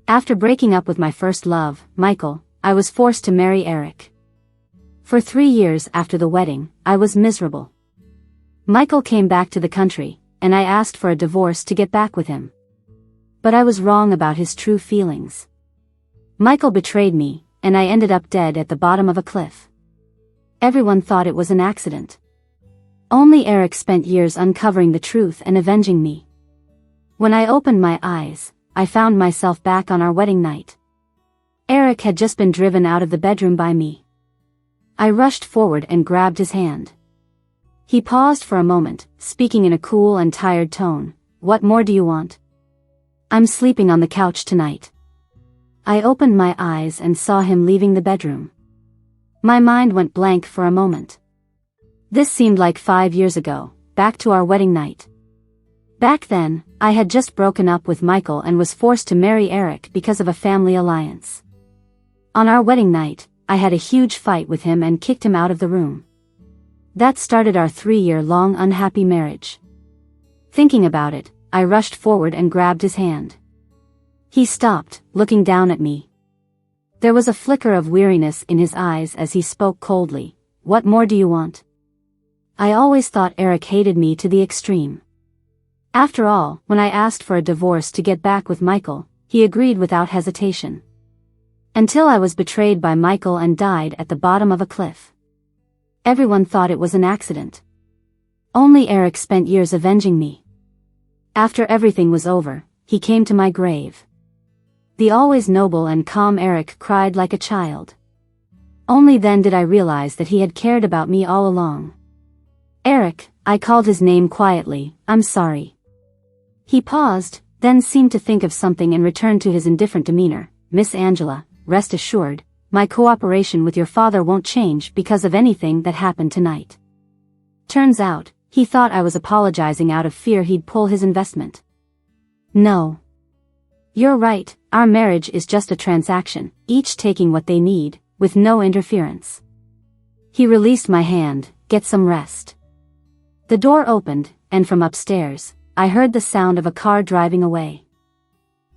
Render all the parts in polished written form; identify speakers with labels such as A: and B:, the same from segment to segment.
A: After breaking up with my first love, Michael, I was forced to marry Eric. For 3 years after the wedding, I was miserable. Michael came back to the country, and I asked for a divorce to get back with him. But I was wrong about his true feelings. Michael betrayed me, and I ended up dead at the bottom of a cliff. Everyone thought it was an accident. Only Eric spent years uncovering the truth and avenging me. When I opened my eyes, I found myself back on our wedding night. Eric had just been driven out of the bedroom by me. I rushed forward and grabbed his hand. He paused for a moment, speaking in a cool and tired tone. "What more do you want?" "I'm sleeping on the couch tonight." I opened my eyes and saw him leaving the bedroom. My mind went blank for a moment. This seemed like 5 years ago, back to our wedding night. Back then, I had just broken up with Michael and was forced to marry Eric because of a family alliance. On our wedding night, I had a huge fight with him and kicked him out of the room. That started our 3-year-long unhappy marriage. Thinking about it, I rushed forward and grabbed his hand. He stopped, looking down at me. There was a flicker of weariness in his eyes as he spoke coldly. "What more do you want?" I always thought Eric hated me to the extreme. After all, when I asked for a divorce to get back with Michael, he agreed without hesitation. Until I was betrayed by Michael and died at the bottom of a cliff. Everyone thought it was an accident. Only Eric spent years avenging me. After everything was over, he came to my grave. The always noble and calm Eric cried like a child. Only then did I realize that he had cared about me all along. "Eric," I called his name quietly, "I'm sorry." He paused, then seemed to think of something and returned to his indifferent demeanor. "Miss Angela, rest assured, my cooperation with your father won't change because of anything that happened tonight." Turns out, he thought I was apologizing out of fear he'd pull his investment. "No. You're right, our marriage is just a transaction, each taking what they need, with no interference." He released my hand. "Get some rest." The door opened, and from upstairs, I heard the sound of a car driving away.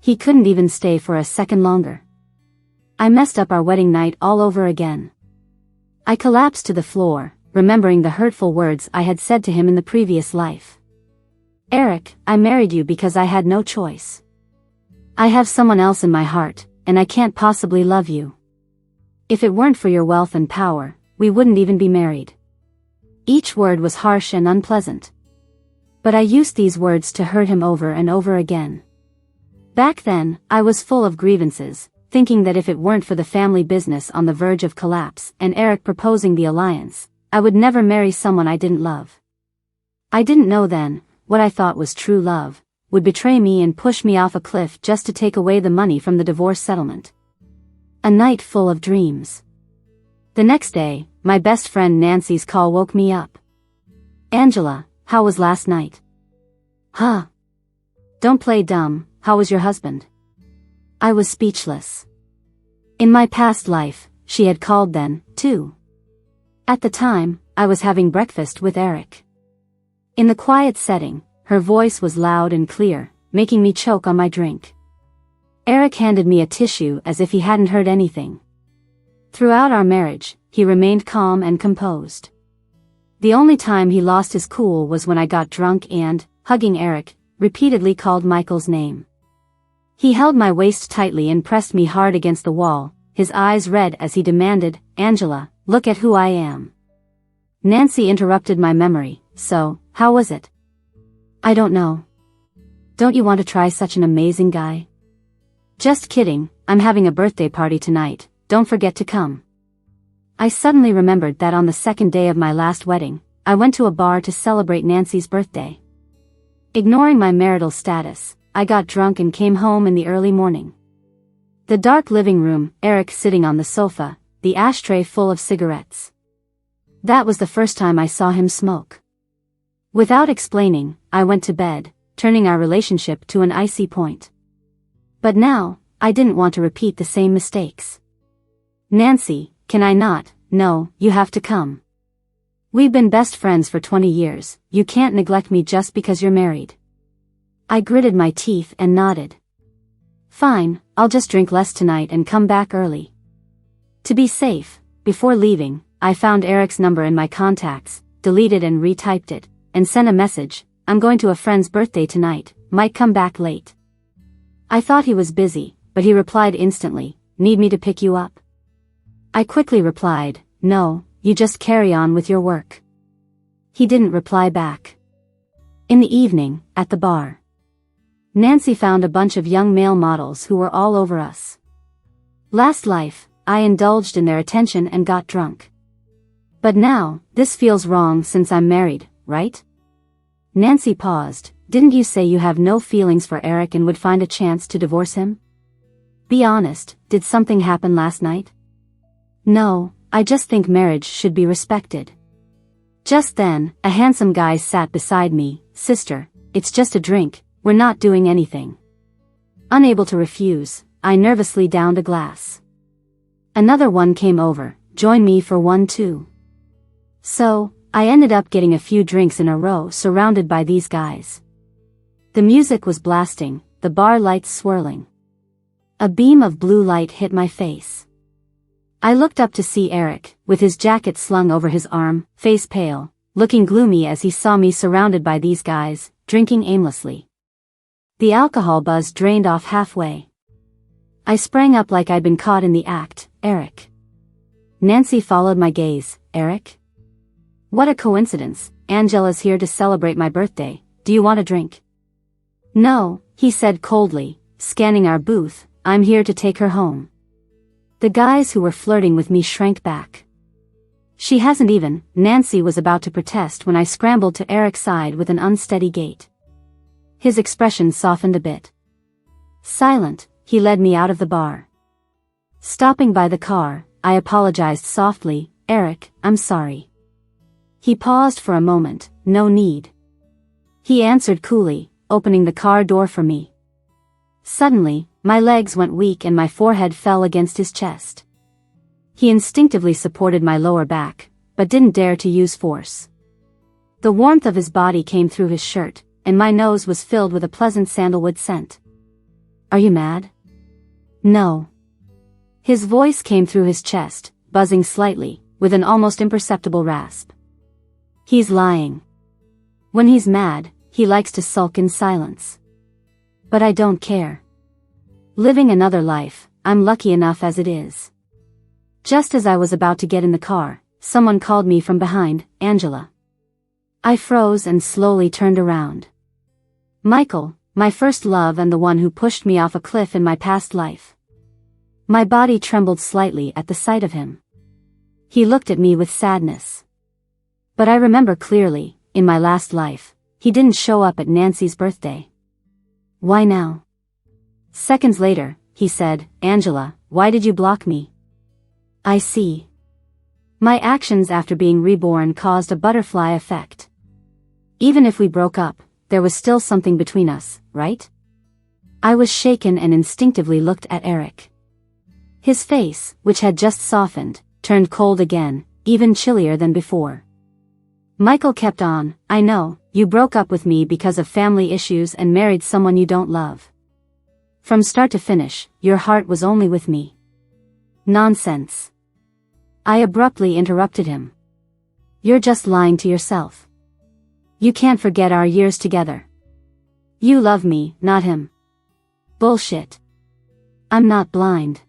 A: He couldn't even stay for a second longer. I messed up our wedding night all over again. I collapsed to the floor, remembering the hurtful words I had said to him in the previous life. "Eric, I married you because I had no choice. I have someone else in my heart, and I can't possibly love you. If it weren't for your wealth and power, we wouldn't even be married." Each word was harsh and unpleasant. But I used these words to hurt him over and over again. Back then, I was full of grievances, thinking that if it weren't for the family business on the verge of collapse and Eric proposing the alliance, I would never marry someone I didn't love. I didn't know then, what I thought was true love, would betray me and push me off a cliff just to take away the money from the divorce settlement. A night full of dreams. The next day, my best friend Nancy's call woke me up. "Angela, how was last night?" "Huh? Don't play dumb, how was your husband?" I was speechless. In my past life, she had called then, too. At the time, I was having breakfast with Eric. In the quiet setting, her voice was loud and clear, making me choke on my drink. Eric handed me a tissue as if he hadn't heard anything. Throughout our marriage, he remained calm and composed. The only time he lost his cool was when I got drunk and, hugging Eric, repeatedly called Michael's name. He held my waist tightly and pressed me hard against the wall, his eyes red as he demanded, "Angela, look at who I am." Nancy interrupted my memory. "So, how was it?" "I don't know." "Don't you want to try such an amazing guy?" "Just kidding, I'm having a birthday party tonight, don't forget to come." I suddenly remembered that on the second day of my last wedding, I went to a bar to celebrate Nancy's birthday. Ignoring my marital status, I got drunk and came home in the early morning. The dark living room, Eric sitting on the sofa, the ashtray full of cigarettes. That was the first time I saw him smoke. Without explaining, I went to bed, turning our relationship to an icy point. But now, I didn't want to repeat the same mistakes. "Nancy, can I not?" "No, you have to come. We've been best friends for 20 years, you can't neglect me just because you're married." I gritted my teeth and nodded. Fine, I'll just drink less tonight and come back early. To be safe, before leaving, I found Eric's number in my contacts, deleted and retyped it, and sent a message, I'm going to a friend's birthday tonight, might come back late. I thought he was busy, but he replied instantly, need me to pick you up? I quickly replied, no, you just carry on with your work. He didn't reply back. In the evening, at the bar, Nancy found a bunch of young male models who were all over us. Last life, I indulged in their attention and got drunk. But now, this feels wrong since I'm married, right? Nancy paused. Didn't you say you have no feelings for Eric and would find a chance to divorce him? Be honest, did something happen last night? No, I just think marriage should be respected. Just then, a handsome guy sat beside me. Sister, it's just a drink, we're not doing anything. Unable to refuse, I nervously downed a glass. Another one came over, join me for one too. So, I ended up getting a few drinks in a row surrounded by these guys. The music was blasting, the bar lights swirling. A beam of blue light hit my face. I looked up to see Eric, with his jacket slung over his arm, face pale, looking gloomy as he saw me surrounded by these guys, drinking aimlessly. The alcohol buzz drained off halfway. I sprang up like I'd been caught in the act. Eric. Nancy followed my gaze. Eric? What a coincidence, Angela's here to celebrate my birthday, do you want a drink? No, he said coldly, scanning our booth, I'm here to take her home. The guys who were flirting with me shrank back. She hasn't even. Nancy was about to protest when I scrambled to Eric's side with an unsteady gait. His expression softened a bit. Silent, he led me out of the bar. Stopping by the car, I apologized softly, Eric, I'm sorry. He paused for a moment, no need. He answered coolly, opening the car door for me. Suddenly, my legs went weak and my forehead fell against his chest. He instinctively supported my lower back, but didn't dare to use force. The warmth of his body came through his shirt, and my nose was filled with a pleasant sandalwood scent. Are you mad? No. His voice came through his chest, buzzing slightly, with an almost imperceptible rasp. He's lying. When he's mad, he likes to sulk in silence. But I don't care. Living another life, I'm lucky enough as it is. Just as I was about to get in the car, someone called me from behind, Angela. I froze and slowly turned around. Michael, my first love and the one who pushed me off a cliff in my past life. My body trembled slightly at the sight of him. He looked at me with sadness. But I remember clearly, in my last life, he didn't show up at Nancy's birthday. Why now? Seconds later, he said, Angela, why did you block me? I see. My actions after being reborn caused a butterfly effect. Even if we broke up, there was still something between us, right? I was shaken and instinctively looked at Eric. His face, which had just softened, turned cold again, even chillier than before. Michael kept on, I know, you broke up with me because of family issues and married someone you don't love. From start to finish, your heart was only with me. Nonsense. I abruptly interrupted him. You're just lying to yourself. You can't forget our years together. You love me, not him. Bullshit. I'm not blind.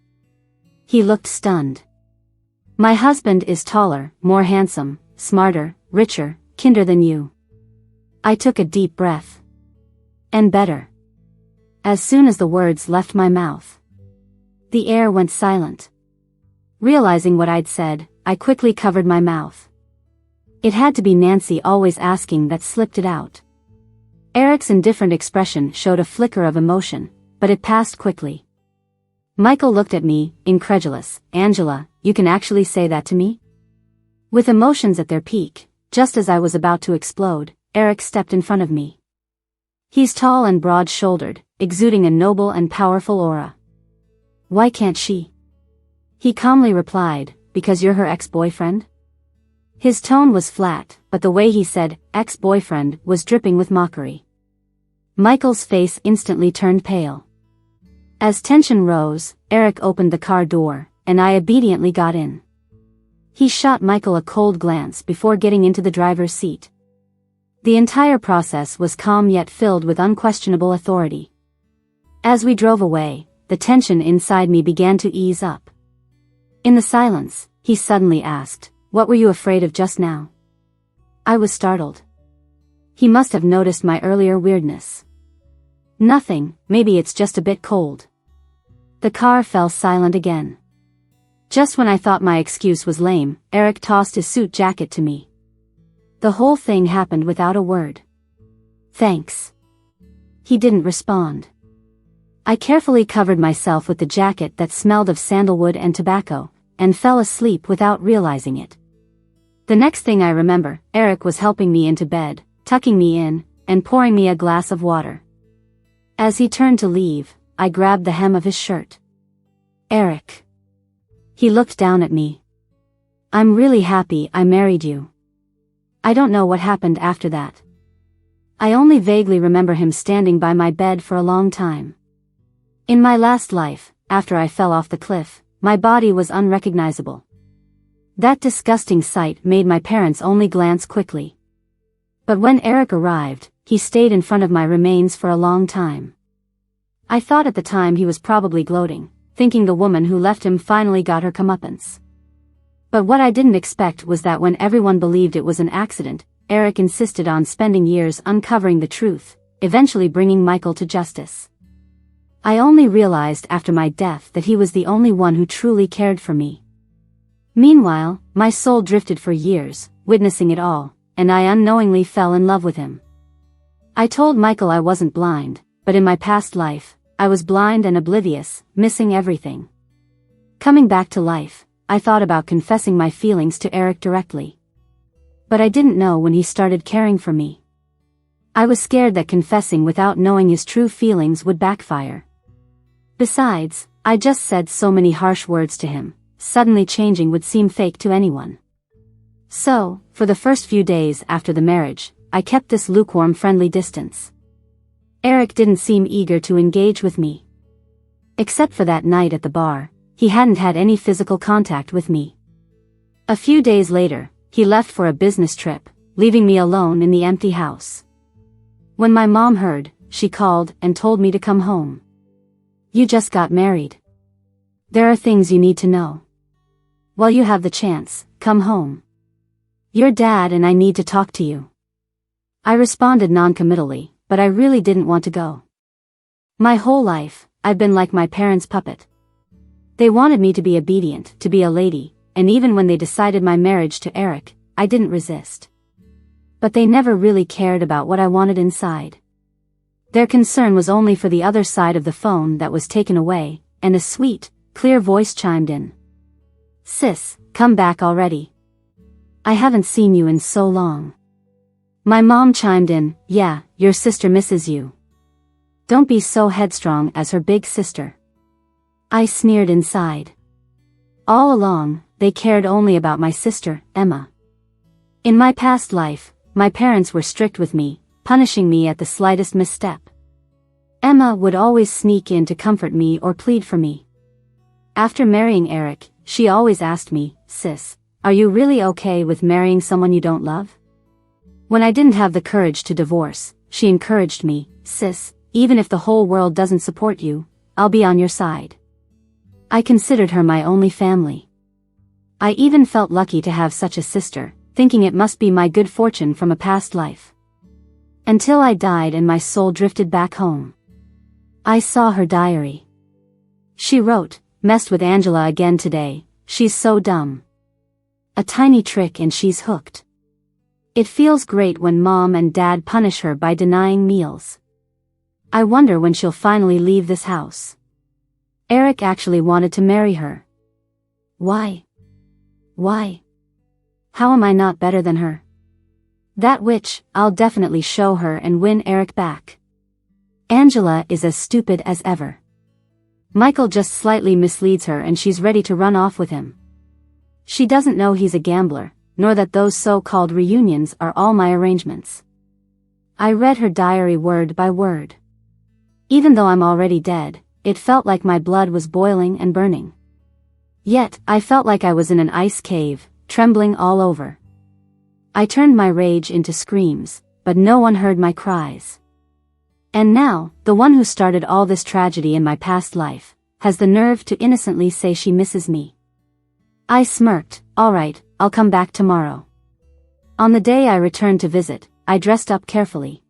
A: He looked stunned. My husband is taller, more handsome, smarter, richer, kinder than you. I took a deep breath. And better. As soon as the words left my mouth, the air went silent. Realizing what I'd said, I quickly covered my mouth. It had to be Nancy always asking that slipped it out. Eric's indifferent expression showed a flicker of emotion, but it passed quickly. Michael looked at me, incredulous. Angela, you can actually say that to me? With emotions at their peak, just as I was about to explode, Eric stepped in front of me. He's tall and broad-shouldered, exuding a noble and powerful aura. Why can't she? He calmly replied, because you're her ex-boyfriend? His tone was flat, but the way he said, ex-boyfriend, was dripping with mockery. Michael's face instantly turned pale. As tension rose, Eric opened the car door, and I obediently got in. He shot Michael a cold glance before getting into the driver's seat. The entire process was calm yet filled with unquestionable authority. As we drove away, the tension inside me began to ease up. In the silence, he suddenly asked, "What were you afraid of just now?" I was startled. He must have noticed my earlier weirdness. "Nothing, maybe it's just a bit cold." The car fell silent again. Just when I thought my excuse was lame, Eric tossed his suit jacket to me. The whole thing happened without a word. "Thanks." He didn't respond. I carefully covered myself with the jacket that smelled of sandalwood and tobacco, and fell asleep without realizing it. The next thing I remember, Eric was helping me into bed, tucking me in, and pouring me a glass of water. As he turned to leave, I grabbed the hem of his shirt. "Eric." He looked down at me. "I'm really happy I married you." I don't know what happened after that. I only vaguely remember him standing by my bed for a long time. In my last life, after I fell off the cliff, my body was unrecognizable. That disgusting sight made my parents only glance quickly. But when Eric arrived, he stayed in front of my remains for a long time. I thought at the time he was probably gloating, thinking the woman who left him finally got her comeuppance. But what I didn't expect was that when everyone believed it was an accident, Eric insisted on spending years uncovering the truth, eventually bringing Michael to justice. I only realized after my death that he was the only one who truly cared for me. Meanwhile, my soul drifted for years, witnessing it all, and I unknowingly fell in love with him. I told Michael I wasn't blind, but in my past life, I was blind and oblivious, missing everything. Coming back to life, I thought about confessing my feelings to Eric directly. But I didn't know when he started caring for me. I was scared that confessing without knowing his true feelings would backfire. Besides, I just said so many harsh words to him, suddenly changing would seem fake to anyone. So, for the first few days after the marriage, I kept this lukewarm friendly distance. Eric didn't seem eager to engage with me. Except for that night at the bar, he hadn't had any physical contact with me. A few days later, he left for a business trip, leaving me alone in the empty house. When my mom heard, she called and told me to come home. "You just got married. There are things you need to know. While you have the chance, come home. Your dad and I need to talk to you." I responded non-committally, but I really didn't want to go. My whole life, I've been like my parents' puppet. They wanted me to be obedient, to be a lady, and even when they decided my marriage to Eric, I didn't resist. But they never really cared about what I wanted inside. Their concern was only for the other side of the phone that was taken away, and a sweet, clear voice chimed in. "Sis, come back already. I haven't seen you in so long." My mom chimed in, "Yeah, your sister misses you. Don't be so headstrong as her big sister." I sneered inside. All along, they cared only about my sister, Emma. In my past life, my parents were strict with me, punishing me at the slightest misstep. Emma would always sneak in to comfort me or plead for me. After marrying Eric, she always asked me, "Sis, are you really okay with marrying someone you don't love?" When I didn't have the courage to divorce, she encouraged me, "Sis, even if the whole world doesn't support you, I'll be on your side." I considered her my only family. I even felt lucky to have such a sister, thinking it must be my good fortune from a past life. Until I died and my soul drifted back home. I saw her diary. She wrote, "Messed with Angela again today, she's so dumb. A tiny trick and she's hooked. It feels great when mom and dad punish her by denying meals. I wonder when she'll finally leave this house. Eric actually wanted to marry her. Why? Why? How am I not better than her? That witch, I'll definitely show her and win Eric back. Angela is as stupid as ever. Michael just slightly misleads her and she's ready to run off with him. She doesn't know he's a gambler, nor that those so-called reunions are all my arrangements." I read her diary word by word. Even though I'm already dead, it felt like my blood was boiling and burning. Yet, I felt like I was in an ice cave, trembling all over. I turned my rage into screams, but no one heard my cries. And now, the one who started all this tragedy in my past life, has the nerve to innocently say she misses me. I smirked. All right, I'll come back tomorrow. On the day I returned to visit, I dressed up carefully.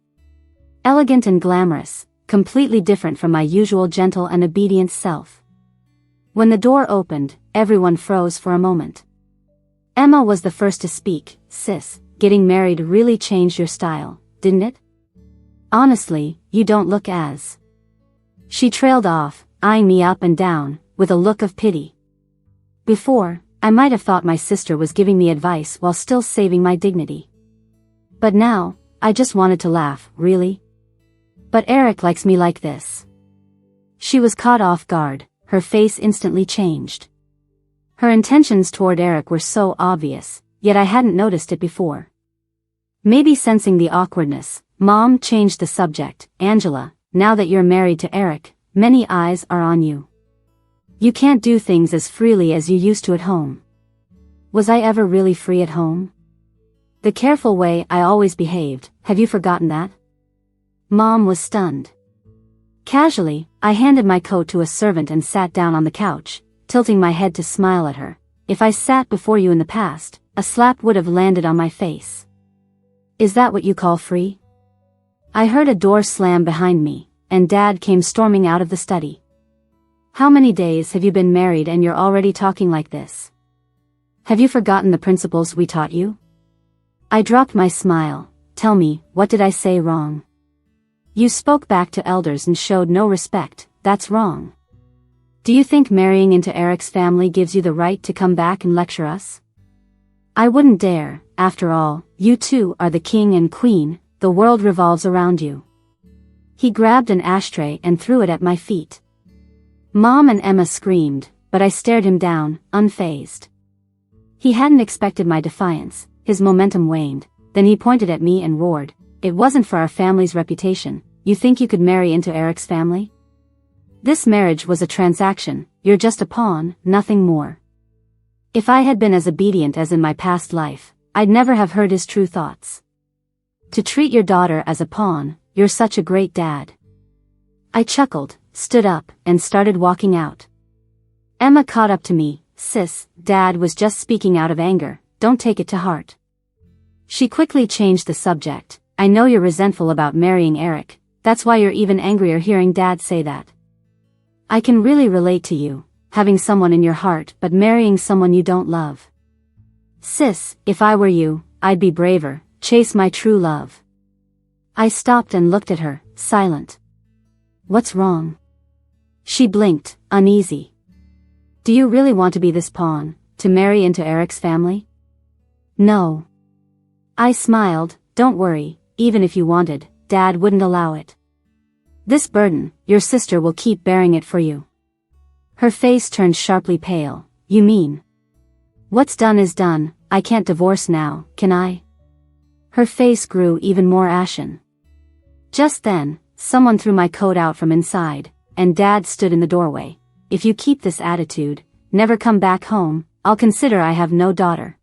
A: Elegant and glamorous, completely different from my usual gentle and obedient self. When the door opened, everyone froze for a moment. Emma was the first to speak. Sis, getting married really changed your style, didn't it? Honestly, you don't look as. She trailed off, eyeing me up and down, with a look of pity. Before, I might have thought my sister was giving me advice while still saving my dignity. But now, I just wanted to laugh. Really? But Eric likes me like this. She was caught off guard, her face instantly changed. Her intentions toward Eric were so obvious, yet I hadn't noticed it before. Maybe sensing the awkwardness, Mom changed the subject. Angela, now that you're married to Eric, many eyes are on you. You can't do things as freely as you used to at home. Was I ever really free at home? The careful way I always behaved, have you forgotten that? Mom was stunned. Casually, I handed my coat to a servant and sat down on the couch, tilting my head to smile at her. If I sat before you in the past, a slap would have landed on my face. Is that what you call free? I heard a door slam behind me, and Dad came storming out of the study. How many days have you been married and you're already talking like this? Have you forgotten the principles we taught you? I dropped my smile. Tell me, what did I say wrong? You spoke back to elders and showed no respect. That's wrong. Do you think marrying into Eric's family gives you the right to come back and lecture us? I wouldn't dare. After all, you two are the king and queen, the world revolves around you. He grabbed an ashtray and threw it at my feet. Mom and Emma screamed, but I stared him down, unfazed. He hadn't expected my defiance. His momentum waned, then he pointed at me and roared. It wasn't for our family's reputation. You think you could marry into Eric's family? This marriage was a transaction. You're just a pawn, nothing more. If I had been as obedient as in my past life, I'd never have heard his true thoughts. To treat your daughter as a pawn, you're such a great dad. I chuckled, stood up, and started walking out. Emma caught up to me. Sis, Dad was just speaking out of anger, don't take it to heart. She quickly changed the subject. I know you're resentful about marrying Eric, that's why you're even angrier hearing Dad say that. I can really relate to you, having someone in your heart but marrying someone you don't love. Sis, if I were you, I'd be braver, chase my true love. I stopped and looked at her, silent. What's wrong? She blinked, uneasy. Do you really want to be this pawn, to marry into Eric's family? No. I smiled. Don't worry, even if you wanted, Dad wouldn't allow it. This burden, your sister will keep bearing it for you. Her face turned sharply pale. You mean? What's done is done. I can't divorce now, can I? Her face grew even more ashen. Just then, someone threw my coat out from inside, and Dad stood in the doorway. If you keep this attitude, never come back home, I'll consider I have no daughter.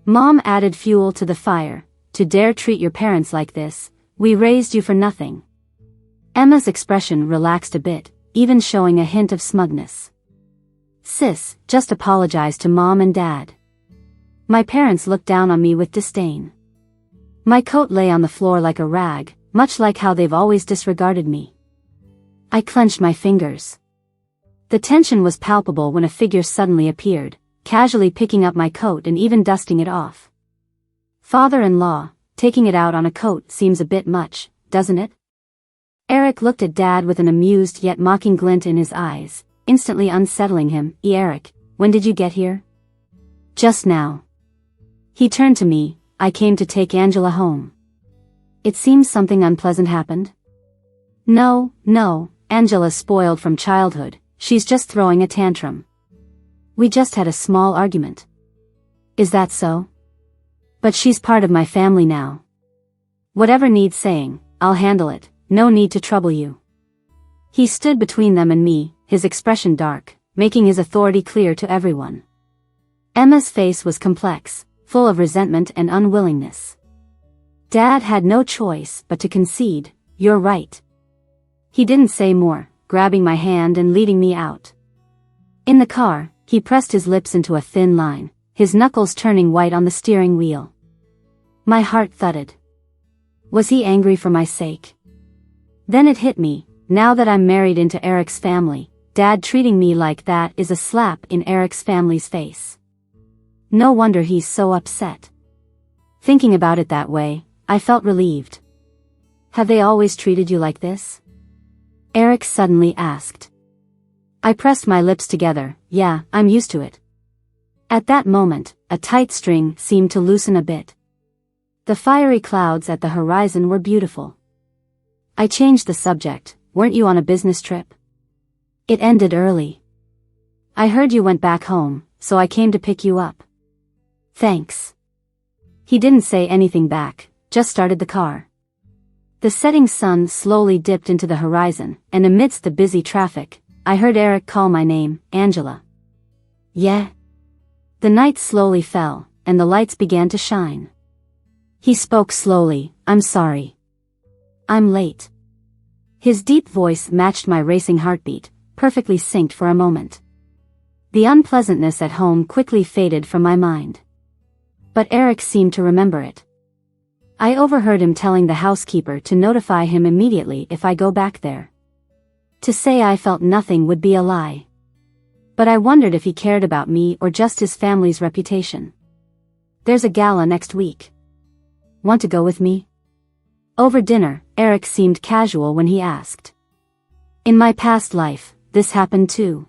A: Mom added fuel to the fire. To dare treat your parents like this, we raised you for nothing. Emma's expression relaxed a bit, even showing a hint of smugness. Sis, just apologize to Mom and Dad. My parents looked down on me with disdain. My coat lay on the floor like a rag, much like how they've always disregarded me. I clenched my fingers. The tension was palpable when a figure suddenly appeared, casually picking up my coat and even dusting it off. Father-in-law, taking it out on a coat seems a bit much, doesn't it? Eric looked at Dad with an amused yet mocking glint in his eyes, instantly unsettling him. Eric, when did you get here? Just now. He turned to me. I came to take Angela home. It seems something unpleasant happened. No, Angela's spoiled from childhood, she's just throwing a tantrum. We just had a small argument. Is that so? But she's part of my family now. Whatever needs saying, I'll handle it, no need to trouble you. He stood between them and me, his expression dark, making his authority clear to everyone. Emma's face was complex, full of resentment and unwillingness. Dad had no choice but to concede, "You're right." He didn't say more, grabbing my hand and leading me out. In the car, he pressed his lips into a thin line, his knuckles turning white on the steering wheel. My heart thudded. Was he angry for my sake? Then it hit me, now that I'm married into Eric's family, Dad treating me like that is a slap in Eric's family's face. No wonder he's so upset. Thinking about it that way, I felt relieved. Have they always treated you like this? Eric suddenly asked. I pressed my lips together. Yeah, I'm used to it. At that moment, a tight string seemed to loosen a bit. The fiery clouds at the horizon were beautiful. I changed the subject. Weren't you on a business trip? It ended early. I heard you went back home, so I came to pick you up. Thanks. He didn't say anything back, just started the car. The setting sun slowly dipped into the horizon, and amidst the busy traffic, I heard Eric call my name, Angela. Yeah. The night slowly fell, and the lights began to shine. He spoke slowly. I'm sorry. I'm late. His deep voice matched my racing heartbeat, perfectly synced for a moment. The unpleasantness at home quickly faded from my mind. But Eric seemed to remember it. I overheard him telling the housekeeper to notify him immediately if I go back there. To say I felt nothing would be a lie. But I wondered if he cared about me or just his family's reputation. There's a gala next week. Want to go with me? Over dinner, Eric seemed casual when he asked. In my past life, this happened too.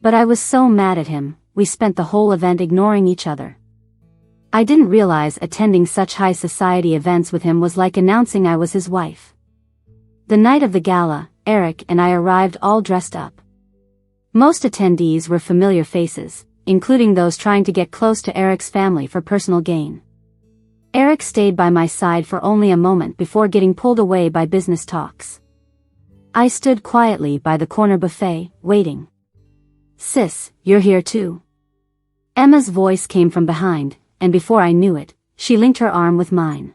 A: But I was so mad at him, we spent the whole event ignoring each other. I didn't realize attending such high society events with him was like announcing I was his wife. The night of the gala, Eric and I arrived all dressed up. Most attendees were familiar faces, including those trying to get close to Eric's family for personal gain. Eric stayed by my side for only a moment before getting pulled away by business talks. I stood quietly by the corner buffet, waiting. Sis, you're here too. Emma's voice came from behind, and before I knew it, she linked her arm with mine.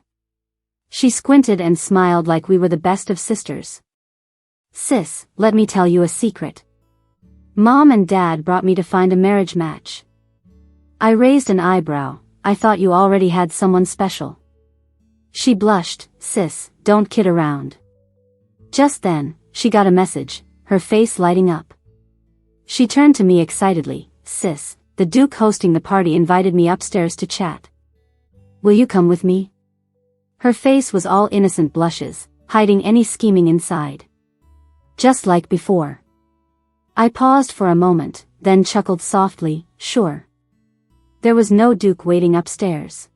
A: She squinted and smiled like we were the best of sisters. Sis, let me tell you a secret. Mom and Dad brought me to find a marriage match. I raised an eyebrow. I thought you already had someone special. She blushed. Sis, don't kid around. Just then, she got a message, her face lighting up. She turned to me excitedly. Sis, the Duke hosting the party invited me upstairs to chat. Will you come with me? Her face was all innocent blushes, hiding any scheming inside. Just like before. I paused for a moment, then chuckled softly. Sure. There was no Duke waiting upstairs.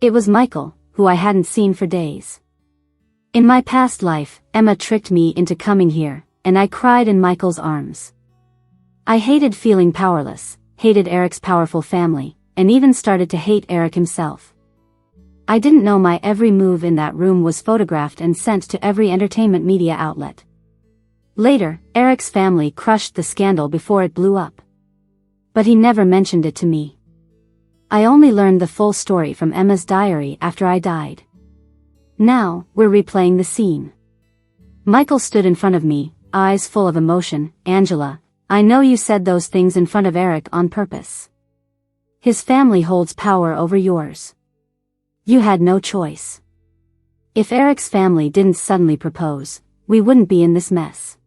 A: It was Michael, who I hadn't seen for days. In my past life, Emma tricked me into coming here, and I cried in Michael's arms. I hated feeling powerless, hated Eric's powerful family, and even started to hate Eric himself. I didn't know my every move in that room was photographed and sent to every entertainment media outlet. Later, Eric's family crushed the scandal before it blew up. But he never mentioned it to me. I only learned the full story from Emma's diary after I died. Now, we're replaying the scene. Michael stood in front of me, eyes full of emotion. Angela, I know you said those things in front of Eric on purpose. His family holds power over yours. You had no choice. If Eric's family didn't suddenly propose, we wouldn't be in this mess.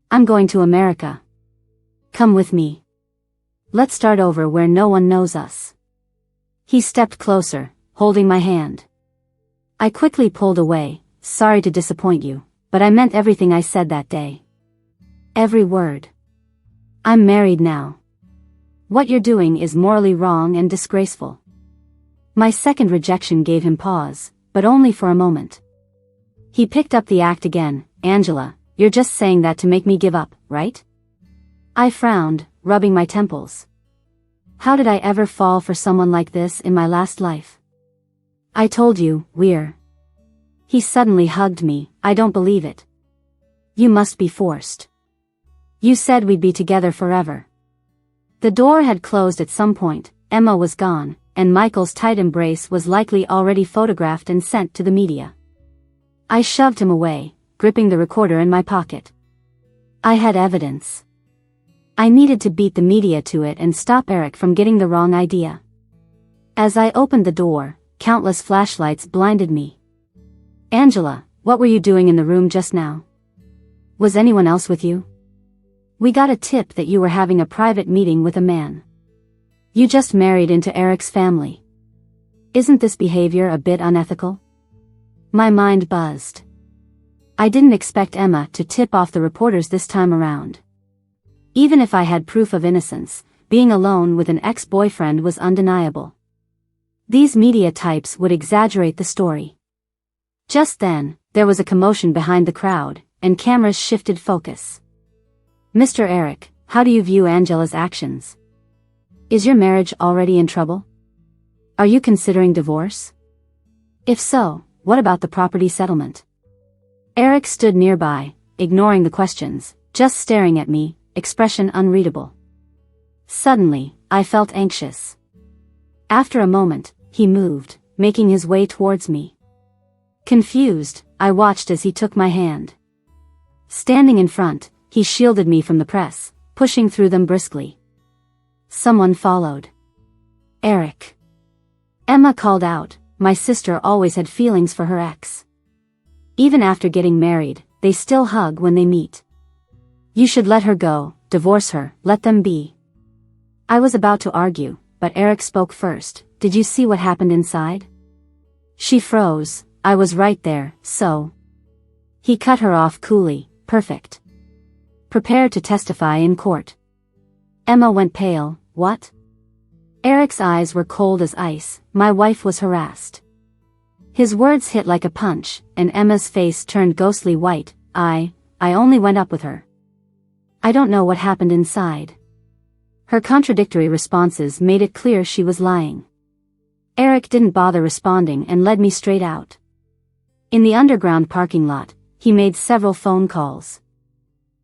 A: I'm going to America. Come with me. Let's start over where no one knows us. He stepped closer, holding my hand. I quickly pulled away. Sorry to disappoint you, but I meant everything I said that day. Every word. I'm married now. What you're doing is morally wrong and disgraceful. My second rejection gave him pause, but only for a moment. He picked up the act again. Angela, you're just saying that to make me give up, right? I frowned, rubbing my temples. How did I ever fall for someone like this in my last life? I told you, we're. He suddenly hugged me. I don't believe it. You must be forced. You said we'd be together forever. The door had closed at some point, Emma was gone, and Michael's tight embrace was likely already photographed and sent to the media. I shoved him away, gripping the recorder in my pocket. I had evidence. I needed to beat the media to it and stop Eric from getting the wrong idea. As I opened the door, countless flashlights blinded me. Angela, what were you doing in the room just now? Was anyone else with you? We got a tip that you were having a private meeting with a man. You just married into Eric's family. Isn't this behavior a bit unethical? My mind buzzed. I didn't expect Emma to tip off the reporters this time around. Even if I had proof of innocence, being alone with an ex-boyfriend was undeniable. These media types would exaggerate the story. Just then, there was a commotion behind the crowd, and cameras shifted focus. Mr. Eric, how do you view Angela's actions? Is your marriage already in trouble? Are you considering divorce? If so, what about the property settlement? Eric stood nearby, ignoring the questions, just staring at me, expression unreadable. Suddenly, I felt anxious. After a moment, he moved, making his way towards me. Confused, I watched as he took my hand. Standing in front, he shielded me from the press, pushing through them briskly. Someone followed. Eric. Emma called out. My sister always had feelings for her ex. Even after getting married, they still hug when they meet. You should let her go, divorce her, let them be. I was about to argue, but Eric spoke first. Did you see what happened inside? She froze. I was right there, so. He cut her off coolly. Perfect. Prepare to testify in court. Emma went pale. What? Eric's eyes were cold as ice. My wife was harassed. His words hit like a punch, and Emma's face turned ghostly white. I only went up with her. I don't know what happened inside. Her contradictory responses made it clear she was lying. Eric didn't bother responding and led me straight out. In the underground parking lot, he made several phone calls.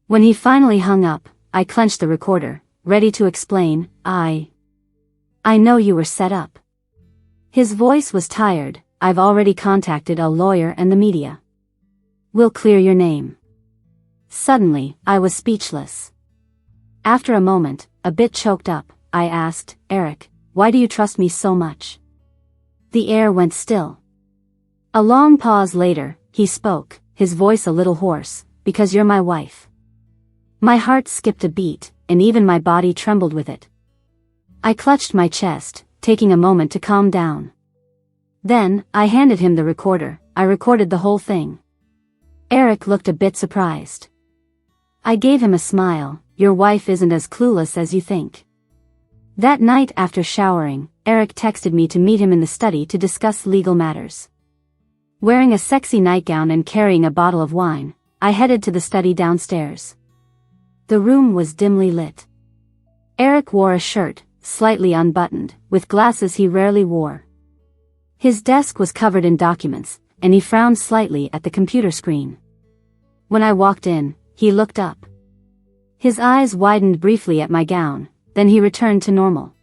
A: When he finally hung up, I clenched the recorder, ready to explain. I know you were set up. His voice was tired. I've already contacted a lawyer and the media. We'll clear your name. Suddenly, I was speechless. After a moment, a bit choked up, I asked, Eric, why do you trust me so much? The air went still. A long pause later, he spoke, his voice a little hoarse, because you're my wife. My heart skipped a beat, and even my body trembled with it. I clutched my chest, taking a moment to calm down. Then, I handed him the recorder. I recorded the whole thing. Eric looked a bit surprised. I gave him a smile. Your wife isn't as clueless as you think. That night after showering, Eric texted me to meet him in the study to discuss legal matters. Wearing a sexy nightgown and carrying a bottle of wine, I headed to the study downstairs. The room was dimly lit. Eric wore a shirt, slightly unbuttoned, with glasses he rarely wore. His desk was covered in documents, and he frowned slightly at the computer screen. When I walked in, he looked up. His eyes widened briefly at my gown, then he returned to normal.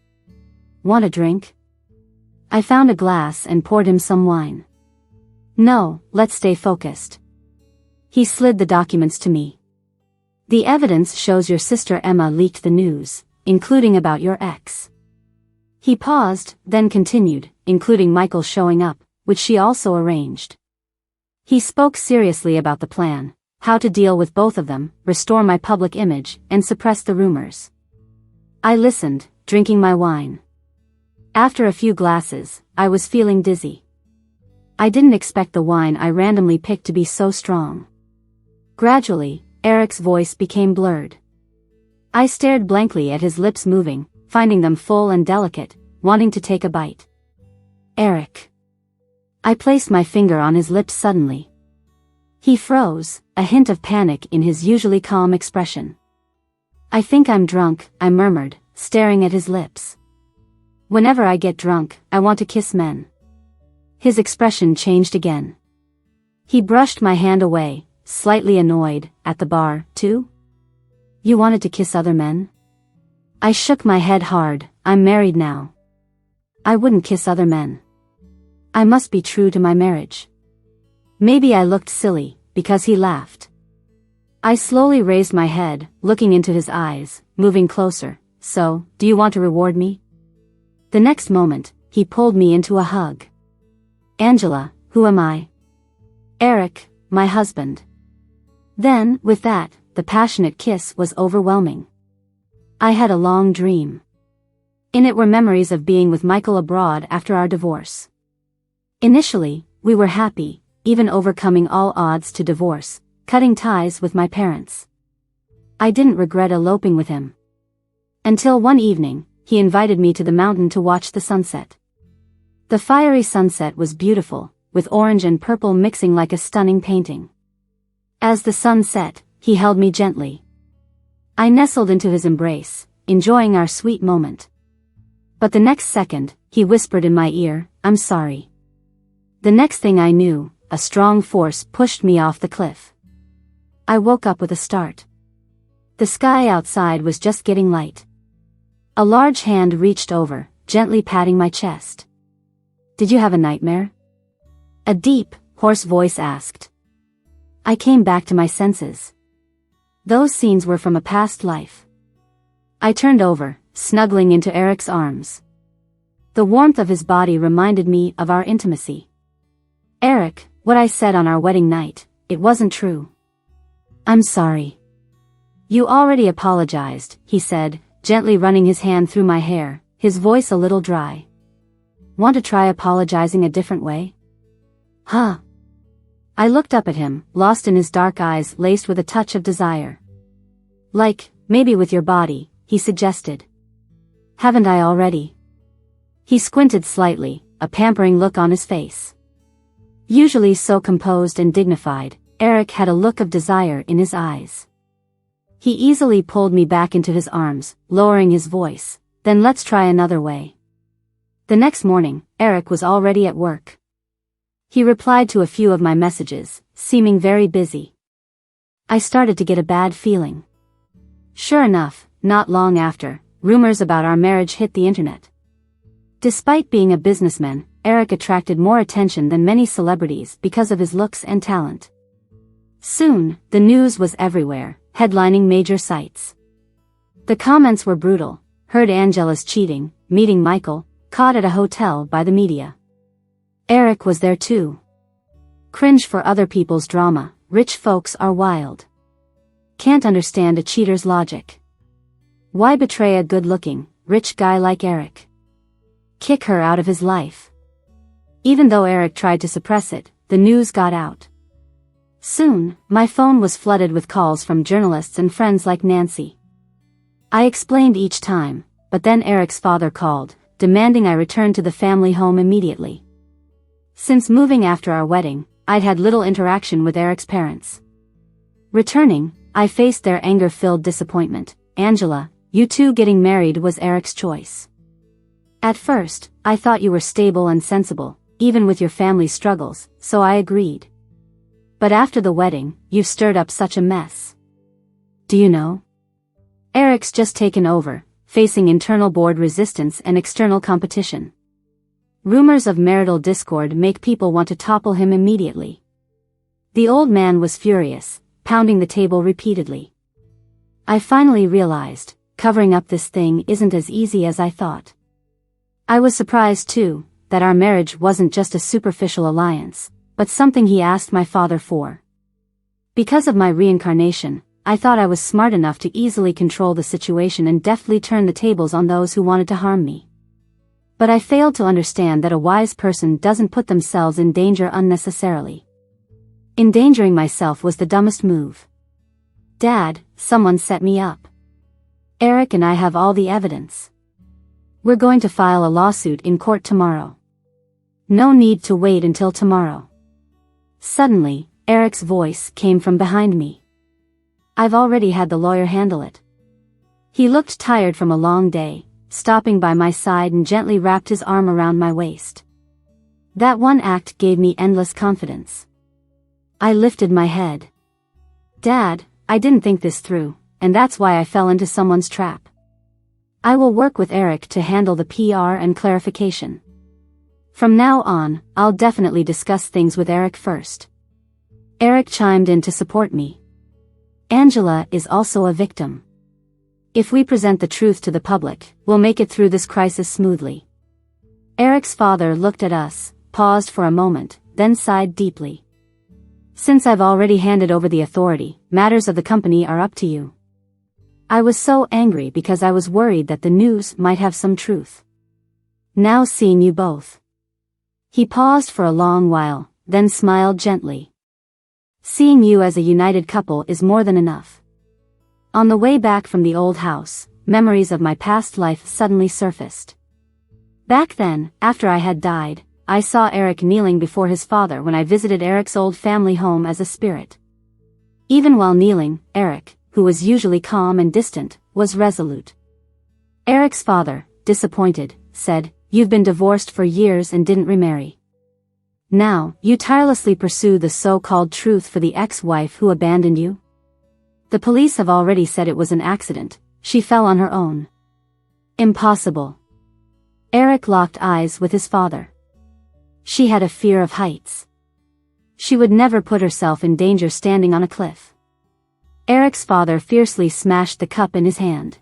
A: Want a drink? I found a glass and poured him some wine. No, let's stay focused. He slid the documents to me. The evidence shows your sister Emma leaked the news, including about your ex. He paused, then continued, including Michael showing up, which she also arranged. He spoke seriously about the plan, how to deal with both of them, restore my public image, and suppress the rumors. I listened, drinking my wine. After a few glasses, I was feeling dizzy. I didn't expect the wine I randomly picked to be so strong. Gradually, Eric's voice became blurred. I stared blankly at his lips moving, finding them full and delicate, wanting to take a bite. Eric. I placed my finger on his lips suddenly. He froze, a hint of panic in his usually calm expression. I think I'm drunk, I murmured, staring at his lips. Whenever I get drunk, I want to kiss men. His expression changed again. He brushed my hand away, slightly annoyed, at the bar, too? You wanted to kiss other men? I shook my head hard. I'm married now. I wouldn't kiss other men. I must be true to my marriage. Maybe I looked silly, because he laughed. I slowly raised my head, looking into his eyes, moving closer. So, do you want to reward me? The next moment, he pulled me into a hug. Angela, who am I? Eric, my husband. Then, with that, the passionate kiss was overwhelming. I had a long dream. In it were memories of being with Michael abroad after our divorce. Initially, we were happy, even overcoming all odds to divorce, cutting ties with my parents. I didn't regret eloping with him. Until one evening, he invited me to the mountain to watch the sunset. The fiery sunset was beautiful, with orange and purple mixing like a stunning painting. As the sun set, he held me gently. I nestled into his embrace, enjoying our sweet moment. But the next second, he whispered in my ear, "I'm sorry." The next thing I knew, a strong force pushed me off the cliff. I woke up with a start. The sky outside was just getting light. A large hand reached over, gently patting my chest. "Did you have a nightmare?" A deep, hoarse voice asked. I came back to my senses. Those scenes were from a past life. I turned over, snuggling into Eric's arms. The warmth of his body reminded me of our intimacy. "Eric, what I said on our wedding night, it wasn't true." "I'm sorry." "You already apologized," he said, gently running his hand through my hair, his voice a little dry. "Want to try apologizing a different way?" "Huh?" I looked up at him, lost in his dark eyes laced with a touch of desire. "Like, maybe with your body," he suggested. "Haven't I already?" He squinted slightly, a pampering look on his face. Usually so composed and dignified, Eric had a look of desire in his eyes. He easily pulled me back into his arms, lowering his voice, "Then let's try another way." The next morning, Eric was already at work. He replied to a few of my messages, seeming very busy. I started to get a bad feeling. Sure enough, not long after, rumors about our marriage hit the internet. Despite being a businessman, Eric attracted more attention than many celebrities because of his looks and talent. Soon, the news was everywhere, headlining major sites. The comments were brutal: heard Angela's cheating, meeting Michael, caught at a hotel by the media. Eric was there too. Cringe for other people's drama, rich folks are wild. Can't understand a cheater's logic. Why betray a good-looking, rich guy like Eric? Kick her out of his life. Even though Eric tried to suppress it, the news got out. Soon, my phone was flooded with calls from journalists and friends like Nancy. I explained each time, but then Eric's father called, demanding I return to the family home immediately. Since moving after our wedding, I'd had little interaction with Eric's parents. Returning, I faced their anger-filled disappointment. "Angela, you two getting married was Eric's choice. At first, I thought you were stable and sensible, even with your family struggles, so I agreed. But after the wedding, you've stirred up such a mess. Do you know? Eric's just taken over, facing internal board resistance and external competition. Rumors of marital discord make people want to topple him immediately." The old man was furious, pounding the table repeatedly. I finally realized, covering up this thing isn't as easy as I thought. I was surprised too, that our marriage wasn't just a superficial alliance, but something he asked my father for. Because of my reincarnation, I thought I was smart enough to easily control the situation and deftly turn the tables on those who wanted to harm me. But I failed to understand that a wise person doesn't put themselves in danger unnecessarily. Endangering myself was the dumbest move. "Dad, someone set me up. Eric and I have all the evidence. We're going to file a lawsuit in court tomorrow. No need to wait until tomorrow." Suddenly, Eric's voice came from behind me. "I've already had the lawyer handle it." He looked tired from a long day, stopping by my side and gently wrapped his arm around my waist. That one act gave me endless confidence. I lifted my head. Dad, I didn't think this through, and that's why I fell into someone's trap. I will work with Eric to handle the PR and clarification. From now on, I'll definitely discuss things with Eric first. Eric chimed in to support me. Angela is also a victim. If we present the truth to the public, we'll make it through this crisis smoothly. Eric's father looked at us, paused for a moment, then sighed deeply. Since I've already handed over the authority, matters of the company are up to you. I was so angry because I was worried that the news might have some truth. Now seeing you both. He paused for a long while, then smiled gently. Seeing you as a united couple is more than enough. On the way back from the old house, memories of my past life suddenly surfaced. Back then, after I had died, I saw Eric kneeling before his father when I visited Eric's old family home as a spirit. Even while kneeling, Eric, who was usually calm and distant, was resolute. Eric's father, disappointed, said, "You've been divorced for years and didn't remarry. Now, you tirelessly pursue the so-called truth for the ex-wife who abandoned you? The police have already said it was an accident, she fell on her own." Impossible. Eric locked eyes with his father. She had a fear of heights. She would never put herself in danger standing on a cliff. Eric's father fiercely smashed the cup in his hand.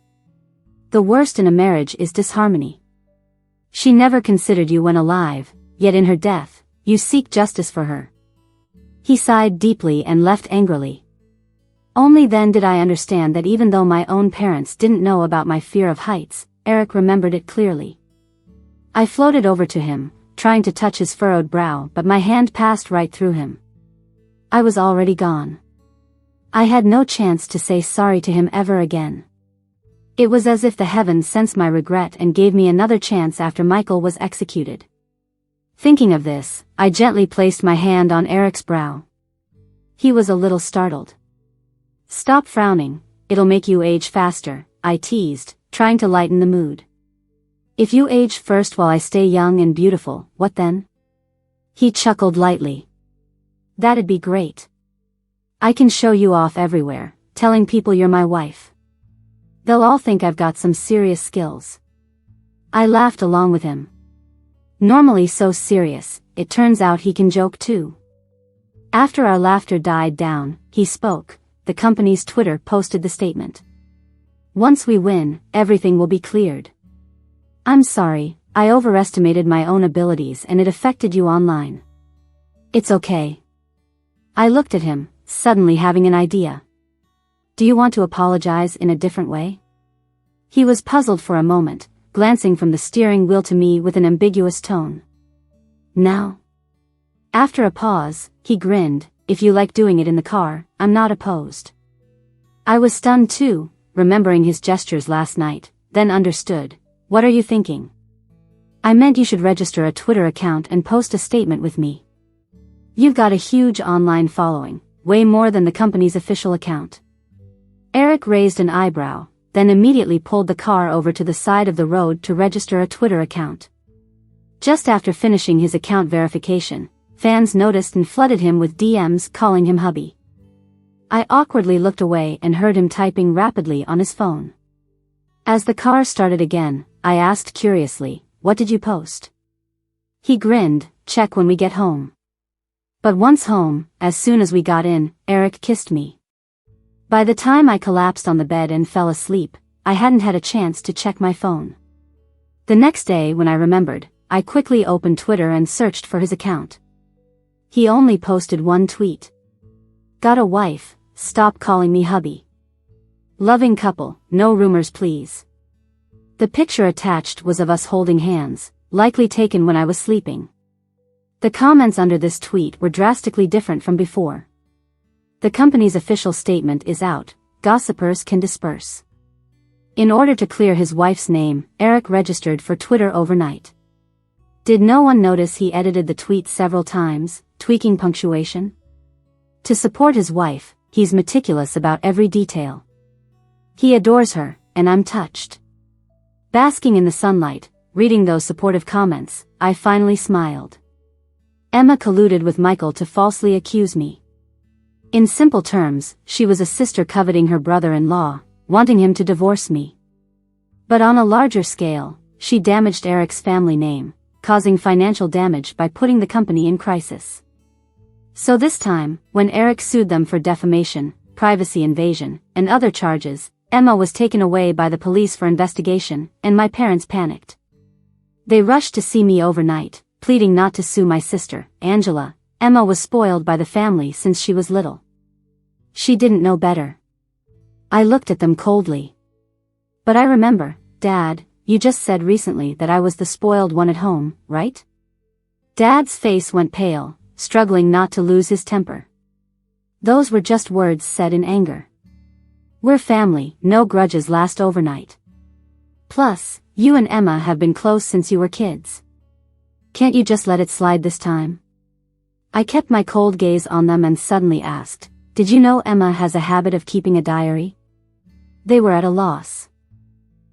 A: The worst in a marriage is disharmony. She never considered you when alive, yet in her death, you seek justice for her. He sighed deeply and left angrily. Only then did I understand that even though my own parents didn't know about my fear of heights, Eric remembered it clearly. I floated over to him, trying to touch his furrowed brow, but my hand passed right through him. I was already gone. I had no chance to say sorry to him ever again. It was as if the heavens sensed my regret and gave me another chance after Michael was executed. Thinking of this, I gently placed my hand on Eric's brow. He was a little startled. "Stop frowning, it'll make you age faster," I teased, trying to lighten the mood. "If you age first while I stay young and beautiful, what then?" He chuckled lightly. "That'd be great. I can show you off everywhere, telling people you're my wife. They'll all think I've got some serious skills." I laughed along with him. Normally so serious, it turns out he can joke too. After our laughter died down, he spoke. The company's Twitter posted the statement. "Once we win, everything will be cleared. I'm sorry, I overestimated my own abilities and it affected you online. It's okay." I looked at him, suddenly having an idea. "Do you want to apologize in a different way?" He was puzzled for a moment, glancing from the steering wheel to me with an ambiguous tone. "Now?" After a pause, he grinned, "If you like doing it in the car, I'm not opposed." I was stunned too, remembering his gestures last night, then understood. "What are you thinking?" "I meant you should register a Twitter account and post a statement with me. You've got a huge online following, way more than the company's official account." Eric raised an eyebrow, then immediately pulled the car over to the side of the road to register a Twitter account. Just after finishing his account verification, fans noticed and flooded him with DMs calling him hubby. I awkwardly looked away and heard him typing rapidly on his phone. As the car started again, I asked curiously, "What did you post?" He grinned, "Check when we get home." But once home, as soon as we got in, Eric kissed me. By the time I collapsed on the bed and fell asleep, I hadn't had a chance to check my phone. The next day when I remembered, I quickly opened Twitter and searched for his account. He only posted one tweet. "Got a wife, stop calling me hubby. Loving couple, no rumors please." The picture attached was of us holding hands, likely taken when I was sleeping. The comments under this tweet were drastically different from before. "The company's official statement is out, gossipers can disperse." In order to clear his wife's name, Eric registered for Twitter overnight. Did no one notice he edited the tweet several times, tweaking punctuation? To support his wife, he's meticulous about every detail. He adores her, and I'm touched. Basking in the sunlight, reading those supportive comments, I finally smiled. Emma colluded with Michael to falsely accuse me. In simple terms, she was a sister coveting her brother-in-law, wanting him to divorce me. But on a larger scale, she damaged Eric's family name, causing financial damage by putting the company in crisis. So this time, when Eric sued them for defamation, privacy invasion, and other charges, Emma was taken away by the police for investigation, and my parents panicked. They rushed to see me overnight, pleading not to sue my sister, Angela. Emma was spoiled by the family since she was little. She didn't know better. I looked at them coldly. But I remember, Dad, you just said recently that I was the spoiled one at home, right? Dad's face went pale, struggling not to lose his temper. Those were just words said in anger. We're family, no grudges last overnight. Plus, you and Emma have been close since you were kids. Can't you just let it slide this time? I kept my cold gaze on them and suddenly asked, did you know Emma has a habit of keeping a diary? They were at a loss.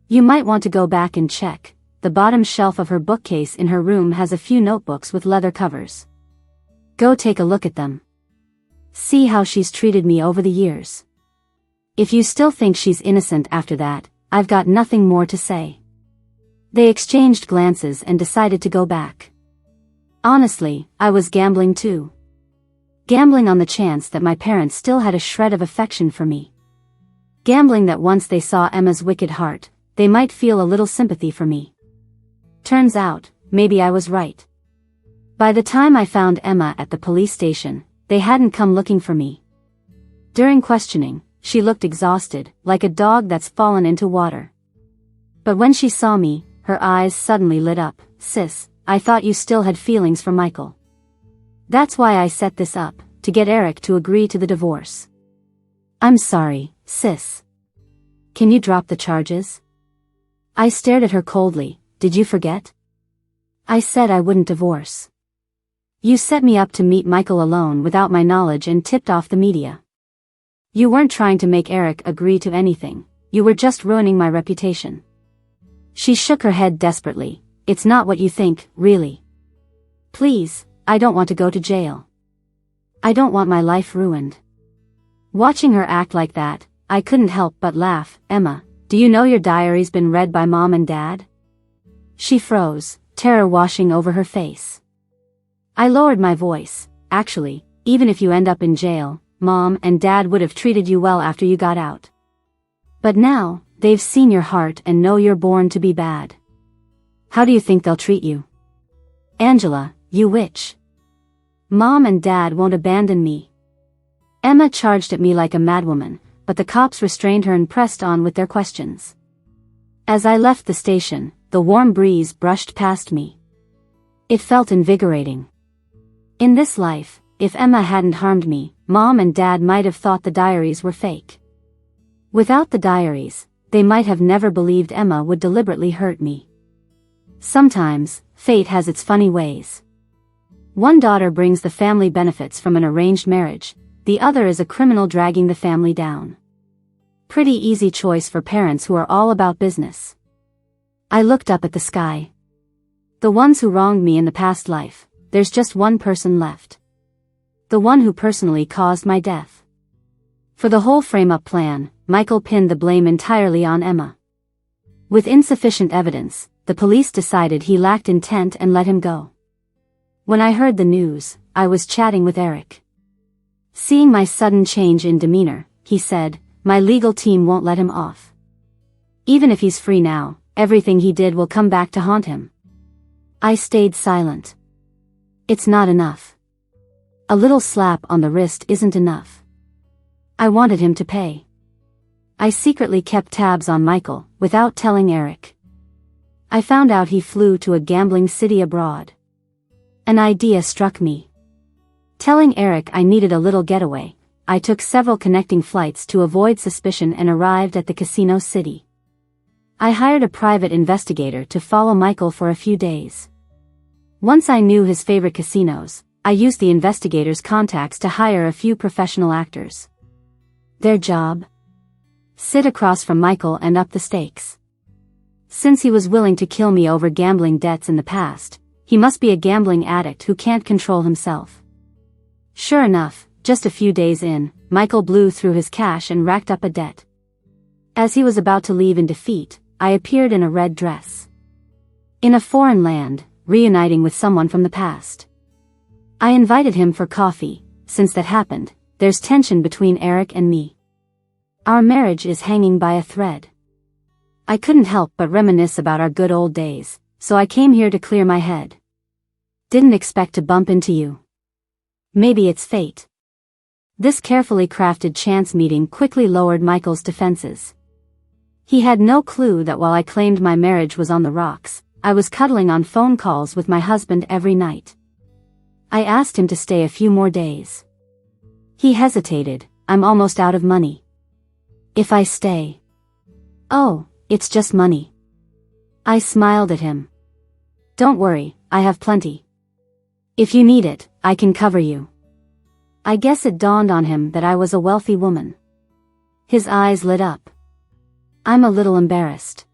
A: You might want to go back and check. The bottom shelf of her bookcase in her room has a few notebooks with leather covers. Go take a look at them. See how she's treated me over the years. If you still think she's innocent after that, I've got nothing more to say. They exchanged glances and decided to go back. Honestly, I was gambling too. Gambling on the chance that my parents still had a shred of affection for me. Gambling that once they saw Emma's wicked heart, they might feel a little sympathy for me. Turns out, maybe I was right. By the time I found Emma at the police station, they hadn't come looking for me. During questioning, she looked exhausted, like a dog that's fallen into water. But when she saw me, her eyes suddenly lit up. Sis, I thought you still had feelings for Michael. That's why I set this up, to get Eric to agree to the divorce. I'm sorry, sis. Can you drop the charges? I stared at her coldly. Did you forget? I said I wouldn't divorce. You set me up to meet Michael alone without my knowledge and tipped off the media. You weren't trying to make Eric agree to anything, you were just ruining my reputation. She shook her head desperately. It's not what you think, really. Please, I don't want to go to jail. I don't want my life ruined. Watching her act like that, I couldn't help but laugh. Emma, do you know your diary's been read by Mom and Dad? She froze, terror washing over her face. I lowered my voice. Actually, even if you end up in jail, Mom and Dad would have treated you well after you got out. But now, they've seen your heart and know you're born to be bad. How do you think they'll treat you? Angela, you witch. Mom and Dad won't abandon me. Emma charged at me like a madwoman, but the cops restrained her and pressed on with their questions. As I left the station, the warm breeze brushed past me. It felt invigorating. In this life, if Emma hadn't harmed me, Mom and Dad might have thought the diaries were fake. Without the diaries, they might have never believed Emma would deliberately hurt me. Sometimes, fate has its funny ways. One daughter brings the family benefits from an arranged marriage, the other is a criminal dragging the family down. Pretty easy choice for parents who are all about business. I looked up at the sky. The ones who wronged me in the past life, there's just one person left. The one who personally caused my death. For the whole frame-up plan, Michael pinned the blame entirely on Emma. With insufficient evidence, the police decided he lacked intent and let him go. When I heard the news, I was chatting with Eric. Seeing my sudden change in demeanor, he said, my legal team won't let him off. Even if he's free now, everything he did will come back to haunt him. I stayed silent. It's not enough. A little slap on the wrist isn't enough. I wanted him to pay. I secretly kept tabs on Michael, without telling Eric. I found out he flew to a gambling city abroad. An idea struck me. Telling Eric I needed a little getaway, I took several connecting flights to avoid suspicion and arrived at the casino city. I hired a private investigator to follow Michael for a few days. Once I knew his favorite casinos, I used the investigator's contacts to hire a few professional actors. Their job? Sit across from Michael and up the stakes. Since he was willing to kill me over gambling debts in the past, he must be a gambling addict who can't control himself. Sure enough, just a few days in, Michael blew through his cash and racked up a debt. As he was about to leave in defeat, I appeared in a red dress. In a foreign land, reuniting with someone from the past. I invited him for coffee. Since that happened, there's tension between Eric and me. Our marriage is hanging by a thread. I couldn't help but reminisce about our good old days, so I came here to clear my head. Didn't expect to bump into you. Maybe it's fate. This carefully crafted chance meeting quickly lowered Michael's defenses. He had no clue that while I claimed my marriage was on the rocks, I was cuddling on phone calls with my husband every night. I asked him to stay a few more days. He hesitated. I'm almost out of money. If I stay. Oh, it's just money. I smiled at him. Don't worry, I have plenty. If you need it, I can cover you. I guess it dawned on him that I was a wealthy woman. His eyes lit up. I'm a little embarrassed.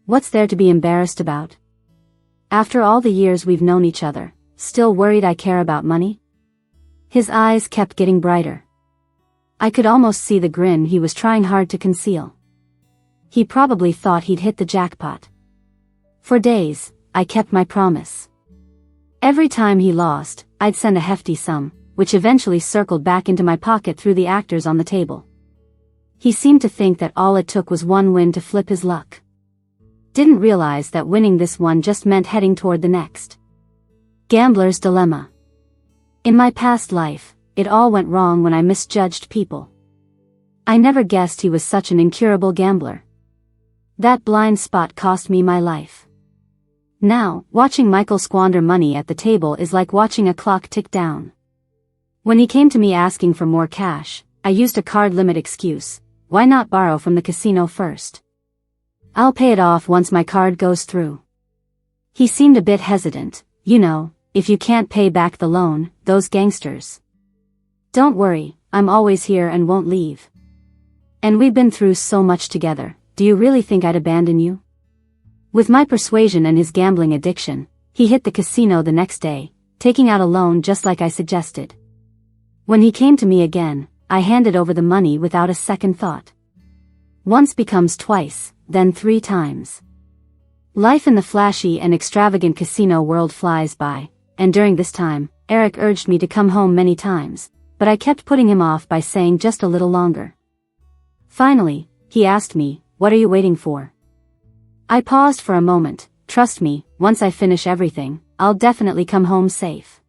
A: What's there to be embarrassed about? After all the years we've known each other, still worried I care about money? His eyes kept getting brighter. I could almost see the grin he was trying hard to conceal. He probably thought he'd hit the jackpot. For days, I kept my promise. Every time he lost, I'd send a hefty sum, which eventually circled back into my pocket through the actors on the table. He seemed to think that all it took was one win to flip his luck. Didn't realize that winning this one just meant heading toward the next. Gambler's dilemma. In my past life, it all went wrong when I misjudged people. I never guessed he was such an incurable gambler. That blind spot cost me my life. Now, watching Michael squander money at the table is like watching a clock tick down. When he came to me asking for more cash, I used a card limit excuse. Why not borrow from the casino first? I'll pay it off once my card goes through. He seemed a bit hesitant. You know, if you can't pay back the loan, those gangsters. Don't worry, I'm always here and won't leave. And we've been through so much together, do you really think I'd abandon you? With my persuasion and his gambling addiction, he hit the casino the next day, taking out a loan just like I suggested. When he came to me again, I handed over the money without a second thought. Once becomes twice, then 3 times. Life in the flashy and extravagant casino world flies by, and during this time, Eric urged me to come home many times, but I kept putting him off by saying just a little longer. Finally, he asked me, "What are you waiting for?" I paused for a moment. Trust me, once I finish everything, I'll definitely come home safe.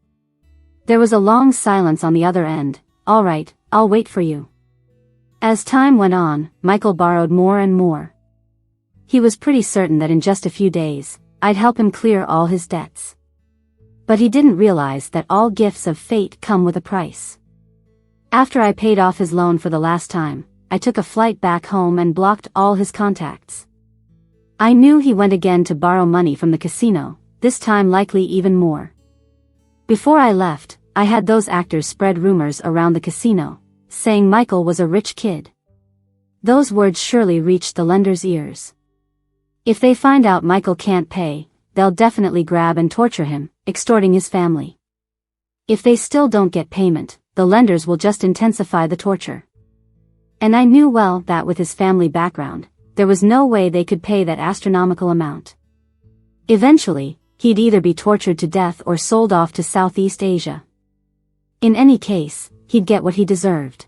A: There was a long silence on the other end. All right, I'll wait for you. As time went on, Michael borrowed more and more. He was pretty certain that in just a few days, I'd help him clear all his debts. But he didn't realize that all gifts of fate come with a price. After I paid off his loan for the last time, I took a flight back home and blocked all his contacts. I knew he went again to borrow money from the casino, this time likely even more. Before I left, I had those actors spread rumors around the casino, saying Michael was a rich kid. Those words surely reached the lender's ears. If they find out Michael can't pay, they'll definitely grab and torture him, extorting his family. If they still don't get payment, the lenders will just intensify the torture. And I knew well that with his family background, there was no way they could pay that astronomical amount. Eventually, he'd either be tortured to death or sold off to Southeast Asia. In any case, he'd get what he deserved.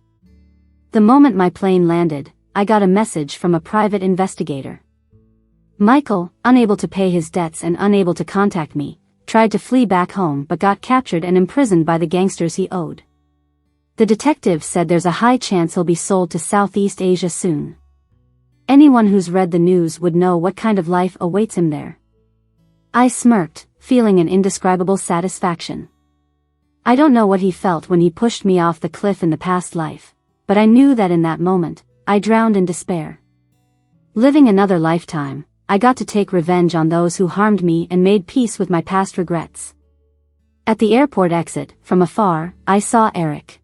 A: The moment my plane landed, I got a message from a private investigator. Michael, unable to pay his debts and unable to contact me, tried to flee back home but got captured and imprisoned by the gangsters he owed. The detective said there's a high chance he'll be sold to Southeast Asia soon. Anyone who's read the news would know what kind of life awaits him there. I smirked, feeling an indescribable satisfaction. I don't know what he felt when he pushed me off the cliff in the past life, but I knew that in that moment, I drowned in despair. Living another lifetime, I got to take revenge on those who harmed me and made peace with my past regrets. At the airport exit, from afar, I saw Eric.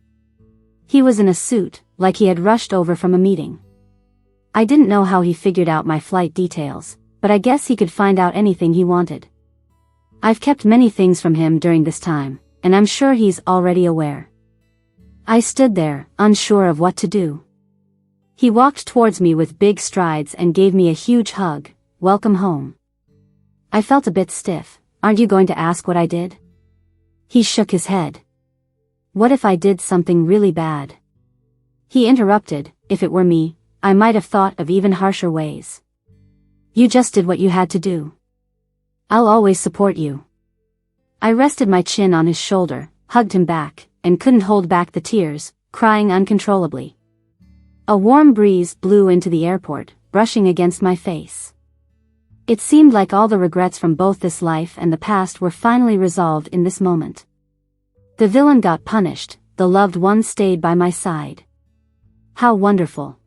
A: He was in a suit, like he had rushed over from a meeting. I didn't know how he figured out my flight details, but I guess he could find out anything he wanted. I've kept many things from him during this time, and I'm sure he's already aware. I stood there, unsure of what to do. He walked towards me with big strides and gave me a huge hug. Welcome home. I felt a bit stiff. Aren't you going to ask what I did? He shook his head. What if I did something really bad? He interrupted. If it were me, I might have thought of even harsher ways. You just did what you had to do. I'll always support you. I rested my chin on his shoulder, hugged him back, and couldn't hold back the tears, crying uncontrollably. A warm breeze blew into the airport, brushing against my face. It seemed like all the regrets from both this life and the past were finally resolved in this moment. The villain got punished, the loved one stayed by my side. How wonderful.